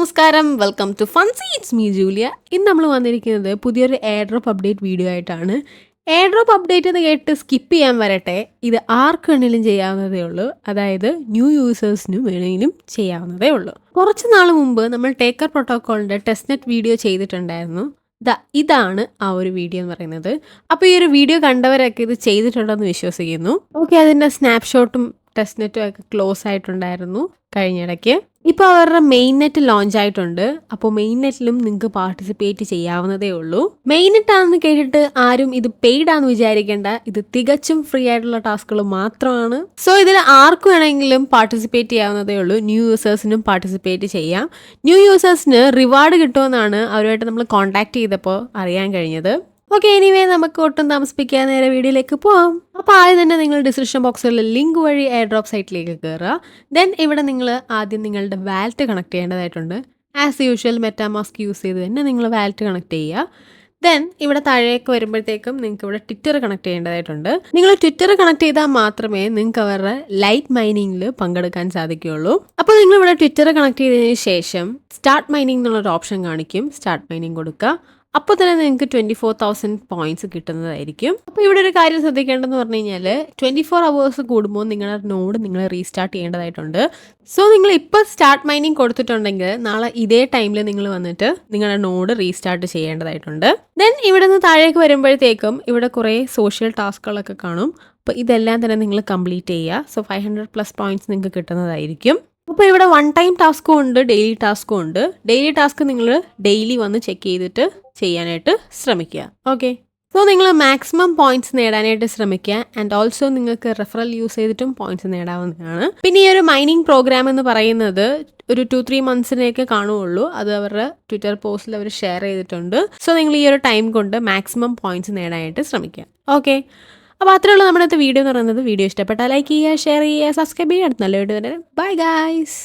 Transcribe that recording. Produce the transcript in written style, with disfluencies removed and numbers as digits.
നമസ്കാരം, welcome to Funsy. It's me Julia. ഇന്ന് നമ്മൾ വന്നിരിക്കുന്നത് പുതിയൊരു എയർ ഡ്രോപ്പ് അപ്ഡേറ്റ് വീഡിയോ ആയിട്ടാണ്. എയർ ഡ്രോപ്പ് അപ്ഡേറ്റ് എന്ന് കേട്ട് സ്കിപ്പ് ചെയ്യാൻ വരട്ടെ, ഇത് ആർക്ക് വേണമെങ്കിലും ചെയ്യാവുന്നതേ ഉള്ളൂ. അതായത് ന്യൂ യൂസേഴ്സിനും വേണമെങ്കിലും ചെയ്യാവുന്നതേ ഉള്ളൂ. കുറച്ച് നാൾ മുമ്പ് നമ്മൾ ടേക്കർ പ്രോട്ടോക്കോളിൻ്റെ ടെസ്റ്റ്നെറ്റ് വീഡിയോ ചെയ്തിട്ടുണ്ടായിരുന്നു. ഇതാണ് ആ ഒരു വീഡിയോ എന്ന് പറയുന്നത്. അപ്പോൾ ഈ ഒരു വീഡിയോ കണ്ടവരൊക്കെ ഇത് ചെയ്തിട്ടുണ്ടെന്ന് വിശ്വസിക്കുന്നു. ഓക്കെ, അതിൻ്റെ സ്നാപ്ഷോട്ടും ടെസ്റ്റ്നെറ്റും ഒക്കെ ക്ലോസ് ആയിട്ടുണ്ടായിരുന്നു കഴിഞ്ഞിടയ്ക്ക്. ഇപ്പോൾ അവരുടെ മെയിൻ നെറ്റ് ലോഞ്ച് ആയിട്ടുണ്ട്. അപ്പോൾ മെയിൻ നെറ്റിലും നിങ്ങൾക്ക് പാർട്ടിസിപ്പേറ്റ് ചെയ്യാവുന്നതേ ഉള്ളൂ. മെയിൻ നെറ്റ് ആണെന്ന് കേട്ടിട്ട് ആരും ഇത് പെയ്ഡ് ആണെന്ന് വിചാരിക്കേണ്ട. ഇത് തികച്ചും ഫ്രീ ആയിട്ടുള്ള ടാസ്കുകൾ മാത്രമാണ്. സോ ഇതിൽ ആർക്ക് വേണമെങ്കിലും പാർട്ടിസിപ്പേറ്റ് ചെയ്യാവുന്നതേ ഉള്ളൂ. ന്യൂ യൂസേഴ്സിനും പാർട്ടിസിപ്പേറ്റ് ചെയ്യാം. ന്യൂ യൂസേഴ്സിന് റിവാർഡ് കിട്ടുമെന്നാണ് അവരുമായിട്ട് നമ്മൾ കോൺടാക്ട് ചെയ്തപ്പോൾ അറിയാൻ കഴിഞ്ഞത്. ഓക്കെ, എനിവേ നമുക്ക് ഒട്ടും താമസിപ്പിക്കാൻ നേരെ വീഡിയോയിലേക്ക് പോവാം. അപ്പോൾ ആദ്യം തന്നെ നിങ്ങൾ ഡിസ്ക്രിപ്ഷൻ ബോക്സിൽ ലിങ്ക് വഴി എയർ ഡ്രോപ്പ് സൈറ്റിലേക്ക് കയറുക. ദെൻ ഇവിടെ നിങ്ങൾ ആദ്യം നിങ്ങളുടെ വാലറ്റ് കണക്ട് ചെയ്യേണ്ടതായിട്ടുണ്ട്. ആസ് യൂഷ്വൽ മെറ്റാമാസ്ക് യൂസ് ചെയ്ത് തന്നെ നിങ്ങൾ വാലറ്റ് കണക്ട് ചെയ്യുക. ദെൻ ഇവിടെ താഴേക്ക് വരുമ്പോഴത്തേക്കും നിങ്ങൾക്ക് ഇവിടെ ട്വിറ്റർ കണക്ട് ചെയ്യേണ്ടതായിട്ടുണ്ട്. നിങ്ങൾ ട്വിറ്റർ കണക്ട് ചെയ്താൽ മാത്രമേ നിങ്ങൾക്ക് അവരുടെ ലൈറ്റ് മൈനിങ്ങിൽ പങ്കെടുക്കാൻ സാധിക്കുകയുള്ളൂ. അപ്പോൾ നിങ്ങൾ ഇവിടെ ട്വിറ്റർ കണക്ട് ചെയ്തതിന് ശേഷം സ്റ്റാർട്ട് മൈനിങ് എന്നുള്ളൊരു ഓപ്ഷൻ കാണിക്കും. സ്റ്റാർട്ട് മൈനിങ് കൊടുക്കുക. അപ്പോൾ തന്നെ നിങ്ങൾക്ക് 24,000 പോയിന്റ്സ് കിട്ടുന്നതായിരിക്കും. അപ്പോൾ ഇവിടെ ഒരു കാര്യം ശ്രദ്ധിക്കേണ്ടതെന്ന് പറഞ്ഞു കഴിഞ്ഞാൽ 24 hours കൂടുമ്പോൾ നിങ്ങളുടെ നോഡ് നിങ്ങൾ റീസ്റ്റാർട്ട് ചെയ്യേണ്ടതായിട്ടുണ്ട്. സോ നിങ്ങൾ ഇപ്പോൾ സ്റ്റാർട്ട് മൈനിങ് കൊടുത്തിട്ടുണ്ടെങ്കിൽ നാളെ ഇതേ ടൈമിൽ നിങ്ങൾ വന്നിട്ട് നിങ്ങളുടെ നോഡ് റീസ്റ്റാർട്ട് ചെയ്യേണ്ടതായിട്ടുണ്ട്. ദെൻ ഇവിടെ നിന്ന് താഴേക്ക് വരുമ്പോഴത്തേക്കും ഇവിടെ കുറേ സോഷ്യൽ ടാസ്കുകളൊക്കെ കാണും. അപ്പോൾ ഇതെല്ലാം തന്നെ നിങ്ങൾ കംപ്ലീറ്റ് ചെയ്യുക. സോ 500+ പോയിന്റ്സ് നിങ്ങൾക്ക് കിട്ടുന്നതായിരിക്കും. അപ്പോൾ ഇവിടെ 1 ടൈം ടാസ്കും ഉണ്ട്, ഡെയിലി ടാസ്കും ഉണ്ട്. ഡെയിലി ടാസ്ക് നിങ്ങൾ ഡെയിലി വന്ന് ചെക്ക് ചെയ്തിട്ട് ചെയ്യാനായിട്ട് ശ്രമിക്കുക. ഓക്കെ, സോ നിങ്ങൾ മാക്സിമം പോയിന്റ്സ് നേടാനായിട്ട് ശ്രമിക്കുക. ആൻഡ് ഓൾസോ നിങ്ങൾക്ക് റെഫറൽ യൂസ് ചെയ്തിട്ടും പോയിന്റ്സ് നേടാവുന്നതാണ്. പിന്നെ ഈ ഒരു മൈനിങ് പ്രോഗ്രാം എന്ന് പറയുന്നത് ഒരു 2-3 monthsനേക്ക് കാണുകയുള്ളൂ. അത് അവരുടെ ട്വിറ്റർ പോസ്റ്റിൽ അവർ ഷെയർ ചെയ്തിട്ടുണ്ട്. സോ നിങ്ങൾ ഈ ഒരു ടൈം കൊണ്ട് മാക്സിമം പോയിന്റ്സ് നേടാനായിട്ട് ശ്രമിക്കുക. ഓക്കെ, അപ്പോൾ അത്രേ ഉള്ളൂ നമ്മുടെ വീഡിയോ എന്ന് പറയുന്നത്. വീഡിയോ ഇഷ്ടപ്പെട്ടാൽ ലൈക്ക് ചെയ്യുക, ഷെയർ ചെയ്യുക, സബ്സ്ക്രൈബ് ചെയ്യുക. അടുത്ത നല്ല വീഡിയോ തന്നെ. Bye guys.